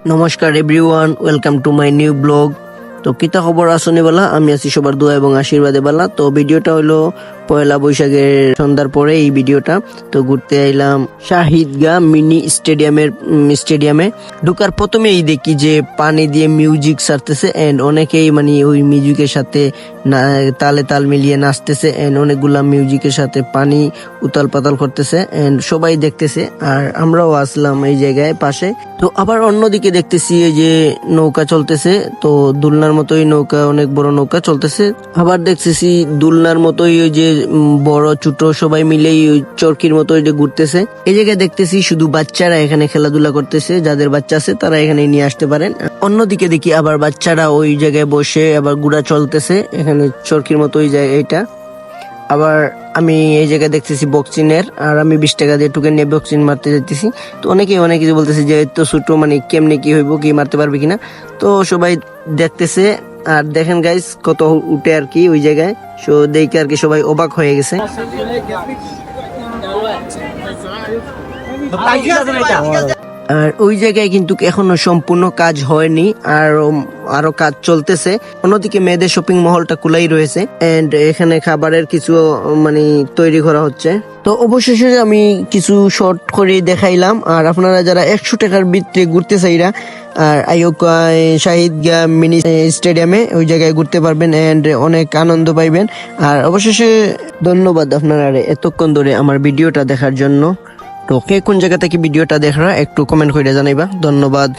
নমস্কার everyone, welcome to my new blog. তো কিতা খবর আসনি বেলা, আমি আছি সবার দোয়া এবং আশীর্বাদে বেলা। তো ভিডিওটা হলো পয়লা বৈশাখের সন্ধ্যার পরে এই ভিডিওটা। তো ঘুরতে আইলাম শাহিদগা মিনি স্টেডিয়ামে। ঢুকার প্রথমেই দেখি যে পানি দিয়ে মিউজিক ছাড়তেছে এন্ড অনেকেই মানে ওই মিউজিকের সাথে তালে তাল মিলিয়ে নাচতেছে এন্ড অনেকগুলা মিউজিকের সাথে পানি উতাল পাতাল করতেছে এন্ড সবাই দেখতেছে। আর আমরাও আসলাম এই জায়গায় পাশে। তো আবার অন্যদিকে দেখতেছি এই যে নৌকা চলতেছে, তো দুলনার মতোই নৌকা, অনেক বড় নৌকা চলতেছে। আবার দেখতেছি দুলনার মতোই ওই যে বড় ছোট সবাই মিলেই ওই চরকির মতো ওই যে ঘুরতেছে। এই জায়গায় দেখতেছি শুধু বাচ্চারা এখানে খেলাধুলা করতেছে, যাদের বাচ্চা আছে তারা এখানে নিয়ে আসতে পারেন। অন্যদিকে দেখি আবার বাচ্চারা ওই জায়গায় বসে আবার ঘোড়া চলতেছে এখানে চরকির মতো ওই জায়গায় এটা। আবার আমি এই জায়গায় দেখতেছি বক্সিনের, আর আমি 20 টাকা দিয়ে টোকেন নিয়ে বক্সিন মারতে যেতেছি। তো অনেকে অনেক কিছু বলতেছে যে এত ছোট মানে কেমনে কি হইব, কি মারতে পারবে কিনা। তো সবাই দেখতেছে আর দেখেন গাইস কত উঠে আর কি ওই জায়গায়। সো দেখে আর কি সবাই অবাক হয়ে গেছে। আর ওই জায়গায় কিন্তু এখনো সম্পূর্ণ কাজ হয়নি, আর আরো কাজ চলতেছে। অন্যদিকে মেয়েদের শপিং মহলটা খোলাই রয়েছে এন্ড এখানে খাবারের কিছু মানে তৈরি করা হচ্ছে। তো অবশেষে আমি কিছু শর্ট করে দেখাইলাম। আর আপনারা যারা 100 টাকার ভিতরে ঘুরতে চাইরা আর শাহিদগা মিনি স্টেডিয়ামে ওই জায়গায় ঘুরতে পারবেন এন্ড অনেক আনন্দ পাইবেন। আর অবশেষে ধন্যবাদ আপনারা এতক্ষণ ধরে আমার ভিডিওটা দেখার জন্য। তো কে কোন জায়গা থেকে ভিডিওটা দেখরা একটু কমেন্ট করে জানাইবা। ধন্যবাদ।